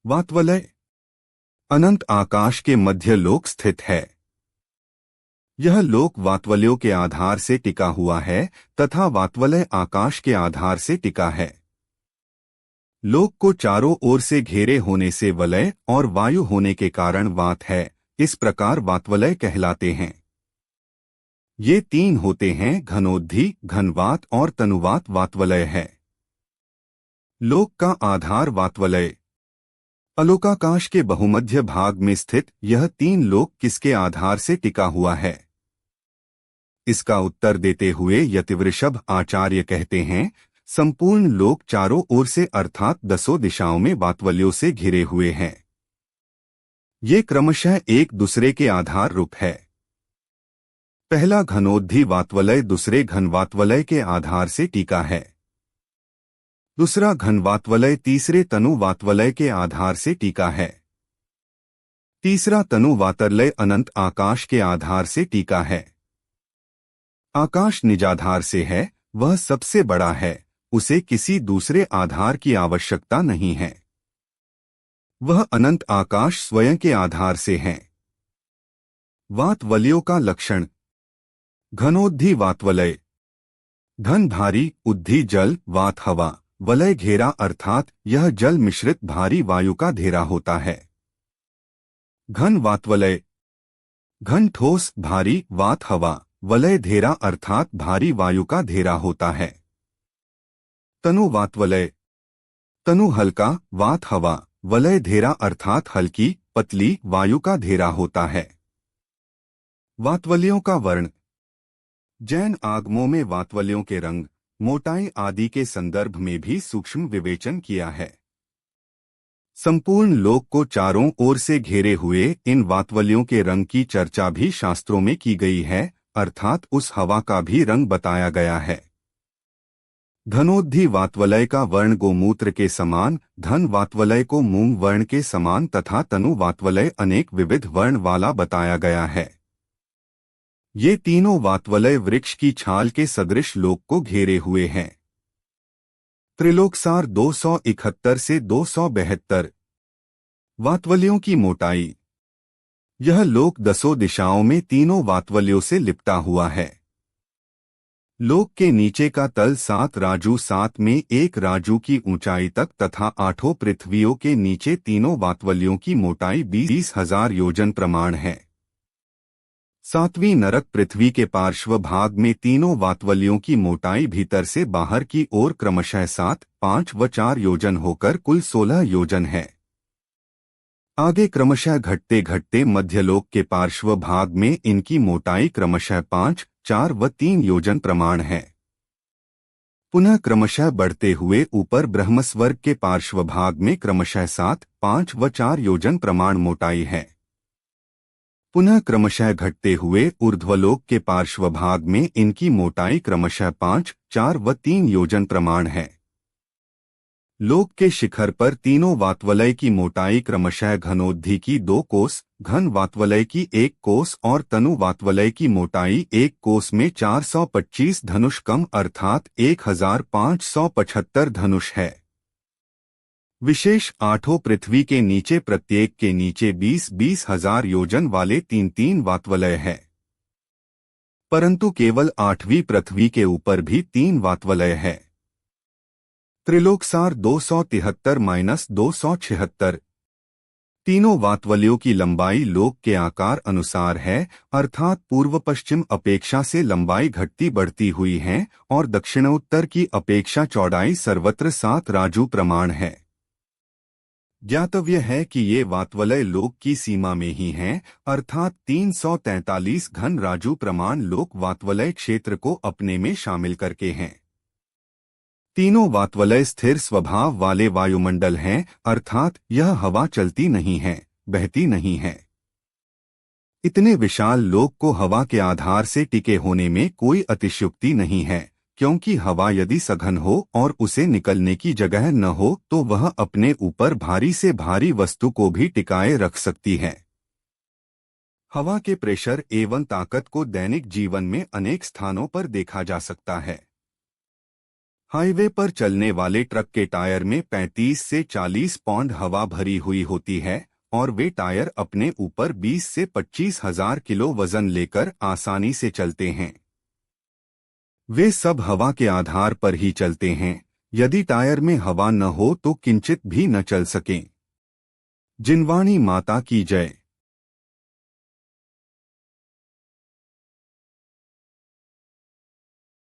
वातवलय अनंत आकाश के मध्य लोक स्थित है। यह लोक वातवलयों के आधार से टिका हुआ है तथा वातवलय आकाश के आधार से टिका है। लोक को चारों ओर से घेरे होने से वलय और वायु होने के कारण वात है, इस प्रकार वातवलय कहलाते हैं। ये तीन होते हैं घनोद्धि, घनवात और तनुवात वातवलय है। लोक का आधार वातवलय अलोकाकाश के बहुमध्य भाग में स्थित यह तीन लोक किसके आधार से टिका हुआ है? इसका उत्तर देते हुए यतिवृषभ आचार्य कहते हैं, संपूर्ण लोक चारों ओर से अर्थात दसों दिशाओं में वातवलयों से घिरे हुए हैं। ये क्रमशः एक दूसरे के आधार रूप है। पहला घनोद्धि वातवलय दूसरे घनवातवलय के आधार से टिका है। दूसरा घनवातवलय तीसरे तनुवातवलय के आधार से टिका है। तीसरा तनुवातवलय अनंत आकाश के आधार से टिका है। आकाश निजाधार से है, वह सबसे बड़ा है, उसे किसी दूसरे आधार की आवश्यकता नहीं है। वह अनंत आकाश स्वयं के आधार से है। वातवलयों का लक्षण घनोद्धि वातवलय घन भारी, उद्धि जल, वात हवा, वलय घेरा अर्थात यह जल मिश्रित भारी वायु का घेरा होता है। घन वातवलय घन ठोस भारी, वात हवा, वलय घेरा अर्थात भारी वायु का घेरा होता है। तनु वातवलय तनु हल्का, वात हवा, वलय घेरा अर्थात हल्की पतली वायु का घेरा होता है। वातवलयों का वर्ण जैन आगमों में वातवलयों के रंग, मोटाई आदि के संदर्भ में भी सूक्ष्म विवेचन किया है। संपूर्ण लोक को चारों ओर से घेरे हुए इन वातवलयों के रंग की चर्चा भी शास्त्रों में की गई है, अर्थात उस हवा का भी रंग बताया गया है। घनोद्धि वातवलय का वर्ण गोमूत्र के समान, धन वातवलय को मूंग वर्ण के समान तथा तनु वातवलय अनेक विविध वर्ण वाला बताया गया है। ये तीनों वातवलय वृक्ष की छाल के सदृश लोक को घेरे हुए हैं। त्रिलोकसार 271 से 272 वातवलयों की मोटाई यह लोक दसों दिशाओं में तीनों वातवलयों से लिपटा हुआ है। लोक के नीचे का तल 7 राजू 7 में 1 राजू की ऊंचाई तक तथा 8 पृथ्वियों के नीचे तीनों वातवलयों की मोटाई 20,000 योजन प्रमाण है। 7वीं नरक पृथ्वी के पार्श्व भाग में तीनों वातवलयों की मोटाई भीतर से बाहर की ओर क्रमशः 7, 5 व 4 योजन होकर कुल 16 योजन है। आगे क्रमशः घटते घटते मध्यलोक के पार्श्व भाग में इनकी मोटाई क्रमशः 5, 4 व 3 योजन प्रमाण है। पुनः क्रमशः बढ़ते हुए ऊपर ब्रह्मस्वर्ग के पार्श्व भाग में क्रमशः 7, 5 व 4 योजन प्रमाण मोटाई है। पुनः क्रमशः घटते हुए ऊर्ध्वलोक के पार्श्व भाग में इनकी मोटाई क्रमशः 5, 4 व 3 योजन प्रमाण है। लोक के शिखर पर तीनों वातवलय की मोटाई क्रमशः घनोद्धि की 2 कोस, घन वातवलय की 1 कोस और तनु वातवलय की मोटाई 1 कोस में 425 धनुष कम अर्थात 1575 धनुष है। विशेष 8 पृथ्वी के नीचे प्रत्येक के नीचे 20-20 हजार योजन वाले 3-3 वातवलय है, परंतु केवल 8वीं पृथ्वी के ऊपर भी 3 वातवलय है। त्रिलोकसार 273-276 तीनों वातवलयों की लंबाई लोक के आकार अनुसार है, अर्थात पूर्व पश्चिम अपेक्षा से लंबाई घटती बढ़ती हुई है और दक्षिणोत्तर की अपेक्षा चौड़ाई सर्वत्र 7 राजू प्रमाण है। ज्ञातव्य है कि ये वातवलय लोक की सीमा में ही हैं, अर्थात 343 घन राजू प्रमाण लोक वातवलय क्षेत्र को अपने में शामिल करके हैं। तीनों वातवलय स्थिर स्वभाव वाले वायुमंडल हैं, अर्थात यह हवा चलती नहीं है, बहती नहीं है। इतने विशाल लोक को हवा के आधार से टिके होने में कोई अतिशयोक्ति नहीं है, क्योंकि हवा यदि सघन हो और उसे निकलने की जगह न हो तो वह अपने ऊपर भारी से भारी वस्तु को भी टिकाए रख सकती है। हवा के प्रेशर एवं ताकत को दैनिक जीवन में अनेक स्थानों पर देखा जा सकता है। हाईवे पर चलने वाले ट्रक के टायर में 35 से 40 पौंड हवा भरी हुई होती है और वे टायर अपने ऊपर 20 से 25,000 किलो वजन लेकर आसानी से चलते हैं। वे सब हवा के आधार पर ही चलते हैं। यदि टायर में हवा न हो तो किंचित भी न चल सकें। जिनवाणी माता की जय।